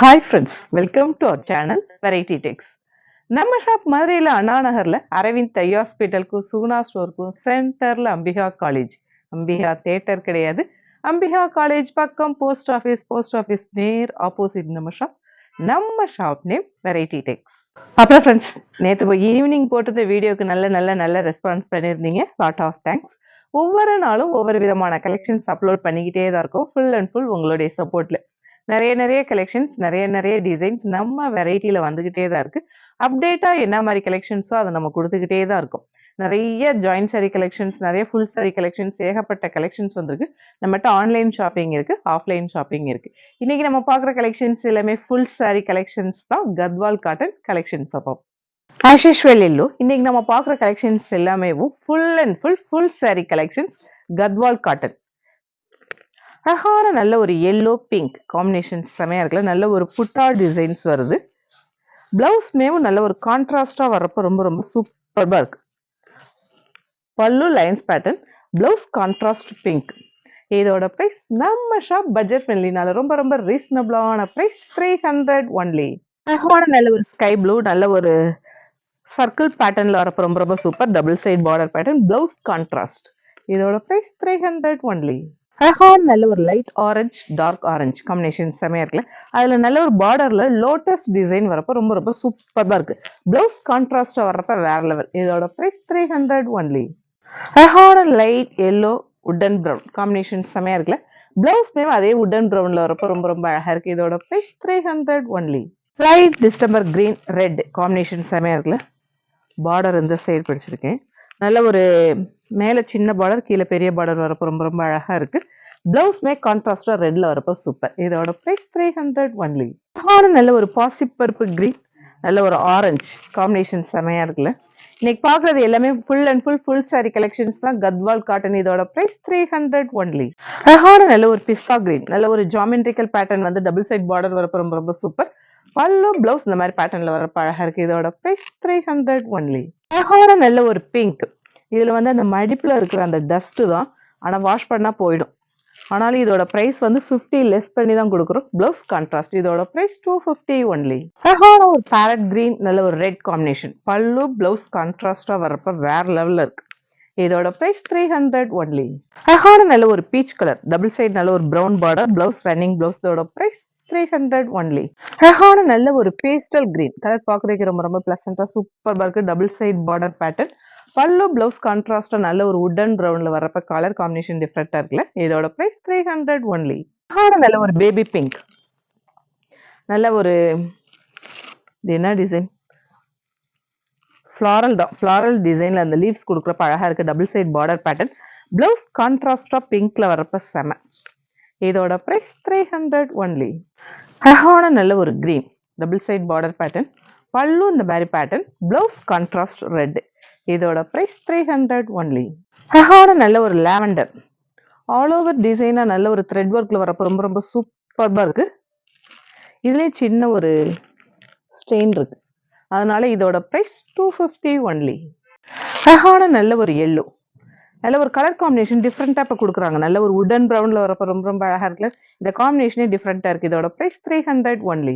Hi friends, welcome to our channel Variety Techs. நம்ம shop மதுரையில் அண்ணா நகர்ல அரவிந்த் ஐ ஹாஸ்பிட்டலுக்கும் சுகுணா ஸ்டோருக்கும் சென்டர்ல அம்பிகா காலேஜ். அம்பிகா தியேட்டர் கிடையாது, அம்பிகா காலேஜ் பக்கம் போஸ்ட் ஆஃபீஸ் நேர் ஆப்போசிட் நம்ம ஷாப் நேம் வெரைட்டி டெக்ஸ். அப்புறம் ஃப்ரெண்ட்ஸ், நேற்று ஈவினிங் போட்டது வீடியோக்கு நல்ல ரெஸ்பான்ஸ் பண்ணியிருந்தீங்க. Lot of thanks. ஒவ்வொரு நாளும் ஒவ்வொரு விதமான கலெக்ஷன்ஸ் அப்லோட் பண்ணிக்கிட்டே தான் இருக்கும். ஃபுல் அண்ட் ஃபுல் உங்களுடைய சப்போர்ட்ல நிறைய கலெக்ஷன்ஸ், நிறைய டிசைன்ஸ் நம்ம வெரைட்டியில வந்துகிட்டே தான் இருக்கு. அப்டேட்டா என்ன மாதிரி கலெக்ஷன்ஸோ அதை நம்ம கொடுத்துக்கிட்டே தான் இருக்கும். நிறைய ஜாயின்ட் சாரி கலெக்ஷன்ஸ், நிறைய ஃபுல் சாரி கலெக்ஷன்ஸ், ஏகப்பட்ட கலெக்ஷன்ஸ் வந்திருக்கு. நம்மகிட்ட ஆன்லைன் ஷாப்பிங் இருக்கு, ஆஃப்லைன் ஷாப்பிங் இருக்கு. இன்னைக்கு நம்ம பார்க்குற கலெக்ஷன்ஸ் எல்லாமே ஃபுல் சாரி கலெக்ஷன்ஸ் தான், கத்வால் காட்டன் கலெக்ஷன்ஸ். அப்போ ஆஸ் யூஷுவல் இல்லோ இன்னைக்கு நம்ம பார்க்குற கலெக்ஷன்ஸ் எல்லாமே full and full sorry collections, Gadwal cotton. அழகான நல்ல ஒரு எல்லோ பிங்க் காம்பினேஷன்ஸ் செமையா இருக்குல்ல. நல்ல ஒரு புட்டா டிசைன்ஸ் வருது. பிளவுஸ் மேவும் நல்ல ஒரு கான்ட்ராஸ்டா வர்றப்ப ரொம்ப சூப்பர்பா இருக்கு. பல்லு lines pattern, blouse contrast pink. இதோட பிரைஸ் நம்ம ஷாப் பட்ஜெட் ஃப்ரெண்ட்லினால ரொம்ப ரீசனபிளான பிரைஸ் 300 ஒன்லி. அழகான நல்ல ஒரு ஸ்கை ப்ளூ, நல்ல ஒரு சர்க்கிள் பேட்டர்ன்ல வரப்ப ரொம்ப super. Double side border pattern, blouse contrast. இதோட பிரைஸ் 300 ஒன்லி. அழகான நல்ல ஒரு light orange, dark orange combination செமையா இருக்குல்ல. அதுல நல்ல ஒரு பார்டர்ல லோட்டஸ் டிசைன் வரப்ப ரொம்ப சூப்பர்பா இருக்கு. பிளவுஸ் கான்ட்ராஸ்டா வர்றப்ப வேற லெவல். இதோட பிரைஸ் 300 ஒன்லி. அழகான light yellow wooden brown combination செமையா இருக்குல்ல. பிளவுஸ் மேம் அதே உட்டன் ப்ரௌன்ல வரப்ப ரொம்ப அழகா இருக்கு. இதோட price 300 only. Light distemper green red combination செமையா இருக்குல்ல. பார்டர் இந்த சைடு பிடிச்சிருக்கேன். நல்ல ஒரு மேல சின்ன பார்டர், கீழே பெரிய பார்டர் வரப்போ ரொம்ப அழகா இருக்கு. பிளவுஸ் மே கான்ட்ராஸ்டா ரெட்ல வரப்போ சூப்பர். இதோட பிரைஸ் 300 ஒன்லி. நல்ல ஒரு பாசிப்பருப்பு கிரீன், நல்ல ஒரு ஆரஞ்சு காம்பினேஷன் செமையா இருக்குல்ல. இன்னைக்கு பாக்குறது எல்லாமே full and full sorry collections தான், கத்வால் காட்டன். இதோட பிரைஸ் 300 ஒன்லி. அழகான நல்ல ஒரு பிஸ்தா கிரீன், நல்ல ஒரு ஜாமெட்ரிக்கல் பேட்டர்ன் வந்து டபுள் சைட் பார்டர் வரப்போ ரொம்ப சூப்பர். பல்லு பிளவுஸ் இந்த மாதிரி பேட்டர்ன்ல வரப்ப அழகா இருக்கு. இதோட பிரைஸ் 300 ஒன்லி. அழகான நல்ல ஒரு பிங்க். இதுல வந்து அந்த மடிப்புல இருக்கிற அந்த டஸ்ட் தான், ஆனா வாஷ் பண்ணா போயிடும். ஆனாலும் இதோட பிரைஸ் வந்து 50 லெஸ் பண்ணி தான் கொடுக்குறோம். Blouse contrast. இதோட பிரைஸ் 250 ஒன்லி. அழகான ஒரு பேரட் கிரீன், நல்ல ஒரு ரெட் காம்பினேஷன். பல்லு பிளவுஸ் கான்ட்ராஸ்டா வரப்ப வேற லெவல்ல இருக்கு. இதோட பிரைஸ் 300 ஒன்லி. அழகான நல்ல ஒரு பீச் கலர், டபுள் சைட் நல்ல ஒரு brown border, blouse running blouse. இதோட பிரைஸ் 300 ஒன்லி. அழகான நல்ல ஒரு பேஸ்டல் கிரீன் கலர், பாக்குறதுக்கு ரொம்ப பிளசண்டா சூப்பர்பா இருக்கு. டபுள் சைட் பார்டர் பேட்டர்ன், பல்லு பிளவுஸ் கான்ட்ராஸ்டா நல்ல ஒரு உட்டன் ப்ரௌன்ல வரப்ப கலர் காம்பினேஷன் டிஃபரெண்டா இருக்குல்ல. இதோட பிரைஸ் 300 ஒன்லி. நல்ல ஒரு பேபி பிங்க், நல்ல ஒரு என்ன டிசைன், ஃப்ளாரல் தான். ஃப்ளாரல் டிசைன்ல அந்த லீவ்ஸ் கொடுக்குறப்ப அழகா இருக்கு. Double side border pattern, blouse கான்ட்ராஸ்டா பிங்க்ல வரப்ப செம. இதோட பிரைஸ் 300 ஒன்லி. அழகான நல்ல ஒரு green, double side border pattern, பல்லு இந்த மாதிரி பேட்டர்ன், பிளவுஸ் கான்ட்ராஸ்ட் ரெட். இதோட பிரைஸ் 300 ஒன்லி. அழகான நல்ல ஒரு லாவெண்டர், ஆல் ஓவர் டிசைனா நல்ல ஒரு த்ரெட் ஒர்க்ல வரப்ப ரொம்ப சூப்பர்பா இருக்கு. இதுலயே சின்ன ஒரு ஸ்டெயின் இருக்கு, அதனால இதோட பிரைஸ் 250 ஒன்லி. அழகான நல்ல ஒரு எல்லோ, நல்ல ஒரு கலர் காம்பினேஷன் டிஃப்ரெண்டா இப்ப கொடுக்குறாங்க. நல்ல ஒரு உடன் ப்ரௌன்ல வரப்ப ரொம்ப அழகா இருக்குல்ல. இந்த காம்பினேஷனே டிஃப்ரெண்டா இருக்கு. இதோட பிரைஸ் 300 ஒன்லி.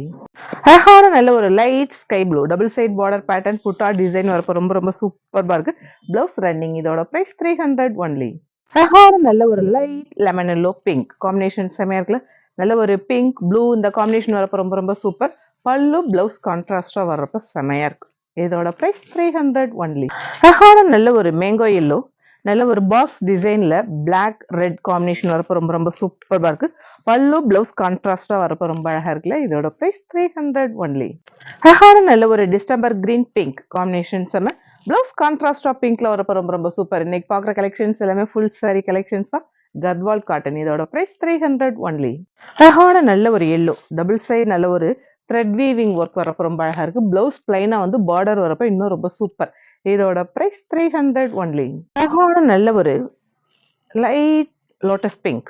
அழகான நல்ல ஒரு light sky blue, double side border pattern, புட்டா டிசைன் வரப்ப ரொம்ப சூப்பர்பா இருக்கு. Blouse running. இதோட பிரைஸ் 300 ஒன்லி. அழகான நல்ல ஒரு light lemon yellow pink combination செமையா இருக்குல்ல. நல்ல ஒரு பிங்க் ப்ளூ இந்த காம்பினேஷன் வரப்ப ரொம்ப சூப்பர். பல்லு பிளவுஸ் கான்ட்ராஸ்டா வர்றப்ப செமையா இருக்கு. இதோட பிரைஸ் 300 ஒன்லி. அழகான நல்ல ஒரு மேங்கோ எல்லோ, நல்ல ஒரு பாக்ஸ் டிசைன்ல பிளாக் ரெட் காம்பினேஷன் வரப்ப ரொம்ப சூப்பர்பா இருக்கு. பல்லு பிளவுஸ் கான்ட்ராஸ்டா வரப்ப ரொம்ப அழகா இருக்குல்ல. இதோட பிரைஸ் 300 ஒன்லி. அழகான நல்ல ஒரு டிஸ்டம்பர் கிரீன் பிங்க் காம்பினேஷன் செம. பிளவுஸ் கான்ட்ராஸ்டா பிங்க்ல வரப்ப ரொம்ப சூப்பர். இன்னைக்கு பாக்குற கலெக்ஷன்ஸ் எல்லாமே ஃபுல் சாரி கலெக்ஷன்ஸ் தான், கத்வால் காட்டன். இதோட பிரைஸ் 300 ஒன்லி. அழகான நல்ல ஒரு எல்லோ, டபுள் சைட் நல்ல ஒரு த்ரெட் வீவிங் ஒர்க் வரப்ப ரொம்ப அழகா இருக்கு. பிளவுஸ் பிளைனா வந்து பார்டர் வரப்ப இன்னும் ரொம்ப சூப்பர். இதோட பிரைஸ் 300 ஒன்லி. அழகான நல்ல ஒரு லைட் லோட்டஸ் பிங்க்,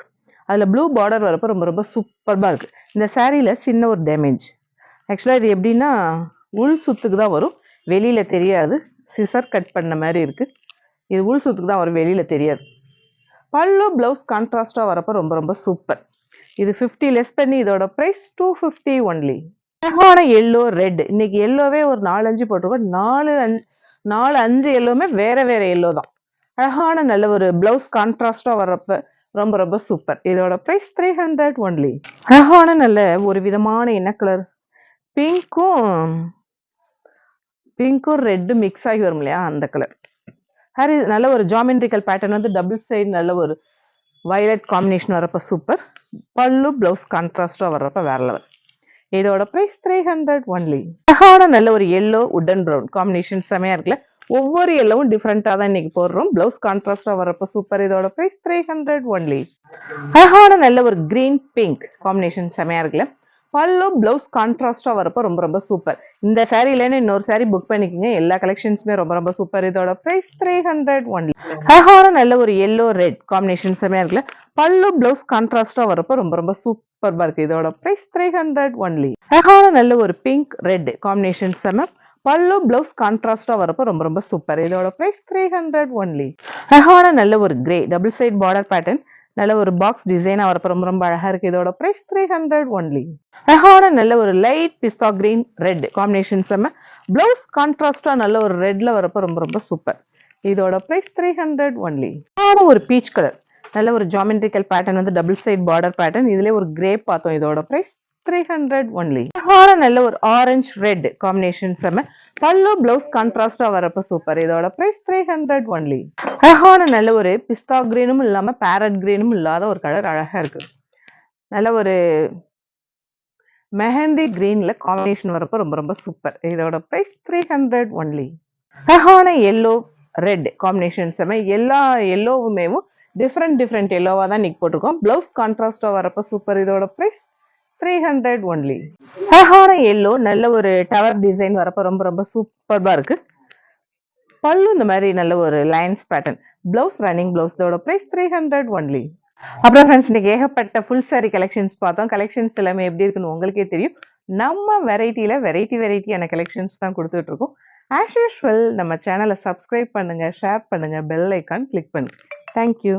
அதுல ப்ளூ பார்டர் வரப்ப ரொம்ப சூப்பர்பா இருக்கு. இந்த சாரீல சின்ன ஒரு டேமேஜ். ஆக்சுவலா இது எப்படின்னா உள் சுத்துக்கு தான் வரும், வெளியில தெரியாது. சிசர் கட் பண்ண மாதிரி இருக்கு. இது உள் சுத்துக்கு தான் வரும், வெளியில தெரியாது. பல்லு பிளவுஸ் கான்ட்ராஸ்டா வரப்ப ரொம்ப சூப்பர். இது 50 லெஸ் பண்ணி இதோட பிரைஸ் 250 ஒன்லி. அழகான எல்லோ ரெட். இன்னைக்கு எல்லோவே ஒரு 4-5 போட்டிருக்கோம். 4-5 எல்லோவுமே வேற வேற எல்லோ தான். அழகான நல்ல ஒரு பிளவுஸ் கான்ட்ராஸ்டா வர்றப்ப ரொம்ப ரொம்ப சூப்பர். இதோட பிரைஸ் 300 ஒன்லி. அழகான நல்ல ஒரு விதமான என்ன கலர், பிங்க்கும் ரெட்டும் மிக்ஸ் ஆகி வரும் இல்லையா, அந்த கலர். நல்ல ஒரு ஜாமெட்ரிக்கல் பேட்டர்ன் வந்து டபுள் சைடு நல்ல ஒரு வயலட் காம்பினேஷன் வரப்ப சூப்பர். பல்லு பிளவுஸ் கான்ட்ராஸ்டா வர்றப்ப வேற லெவல். இதோட பிரைஸ் 300 ஒன்லி. அழகான நல்ல ஒரு எல்லோ உடன் ப்ரௌன் காம்பினேஷன் செமையா இருக்குல்ல. ஒவ்வொரு எல்லோவும் டிஃப்ரெண்டா தான் இன்னைக்கு போடுறோம். பிளவுஸ் கான்ட்ராஸ்டா வரப்ப சூப்பர். இதோட பிரைஸ் 300 ஒன்லி. அழகான நல்ல ஒரு கிரீன் பிங்க் காம்பினேஷன் செமையா இருக்குல்ல. பல்லு பிளவுஸ் கான்ட்ராஸ்டா வரப்ப ரொம்ப ரொம்ப சூப்பர். இந்த சாரிலேன்னு இன்னொரு சாரி புக் பண்ணிக்கோங்க. எல்லா கலெக்ஷன்ஸுமே ரொம்ப ரொம்ப சூப்பர். இதோட பிரைஸ் 300 ஒன்லி. அழகான நல்ல ஒரு எல்லோ ரெட் காம்பினேஷன் செமையா இருக்குல்ல. பல்லு பிளவுஸ் கான்ட்ராஸ்டா வரப்ப ரொம்ப ரொம்ப சூப்பர்பா இருக்கு. இதோட பிரைஸ் 300 ஒன்லி. அழகான நல்ல ஒரு பிங்க் ரெட் காம்பினேஷன் செம. பல்லு பிளவுஸ் கான்ட்ராஸ்டா வரப்ப ரொம்ப ரொம்ப சூப்பர். இதோட பிரைஸ் 300 ஒன்லி. அழகான நல்ல ஒரு grey double side border pattern நல்ல ஒரு பாக்ஸ் டிசைனா வரப்ப ரொம்ப ரொம்ப அழகா இருக்கு. இதோட பிரைஸ் 300 ஒன்லி. அழகான நல்ல ஒரு லைட் பிஸ்தா கிரீன் ரெட் காம்பினேஷன் செம்ம. பிளவுஸ் கான்ட்ராஸ்டா நல்ல ஒரு ரெட்ல வரப்ப ரொம்ப ரொம்ப சூப்பர். இதோட பிரைஸ் 300 ஒன்லி. ஒரு பீச் கலர் நல்ல ஒரு ஜாமெட்ரிக்கல் பேட்டர்ன் வந்து டபுள் சைட் பார்டர் பேட்டர்ன். இதுல ஒரு கிரே பார்த்தோம். இதோட பிரைஸ் 300 ஒன்லி. அழகான நல்ல ஒரு ஆரஞ்சு ரெட் காம்பினேஷன் செம்ம. பல்லு பிளவுஸ் கான்ட்ராஸ்டா வரப்ப சூப்பர். இதோட பிரைஸ் 300 ஒன்லி. அழகான நல்ல ஒரு பிஸ்தா கிரீனும் இல்லாம பேரட் கிரீனும் இல்லாத ஒரு கலர் அழகா இருக்கு. நல்ல ஒரு மெஹந்தி கிரீன்ல காம்பினேஷன் வரப்ப ரொம்ப ரொம்ப சூப்பர். இதோட பிரைஸ் 300 ஒன்லி. அழகான எல்லோ ரெட் காம்பினேஷன் செம. எல்லா எல்லோவுமே டிஃப்ரெண்ட் எல்லோவா தான் இன்னைக்கு போட்டிருக்கோம். பிளவுஸ் கான்ட்ராஸ்டா வரப்ப சூப்பர். இதோட பிரைஸ் 300 ஒன்லி. அழகான எல்லோ நல்ல ஒரு டவர் டிசைன் வரப்ப ரொம்ப ரொம்ப சூப்பர்பா இருக்கு. பல்லு இந்த மாதிரி நல்ல ஒரு lines pattern. Blouse running blouse. இதோட பிரைஸ் 300 ஒன்லி. அப்புறம் ஃப்ரெண்ட்ஸ், இன்னைக்கு ஏகப்பட்ட ஃபுல் சாரி கலெக்ஷன்ஸ் பார்த்தோம். கலெக்ஷன்ஸ் எல்லாமே எப்படி இருக்குன்னு உங்களுக்கே தெரியும். நம்ம வெரைட்டியில வெரைட்டியான கலெக்ஷன்ஸ் தான் கொடுத்துட்டு இருக்கோம். ஆஸ் யூஷுவல் நம்ம சேனலை சப்ஸ்கிரைப் பண்ணுங்க, ஷேர் பண்ணுங்க, பெல் ஐக்கான் கிளிக் பண்ணுங்க. தேங்க்யூ.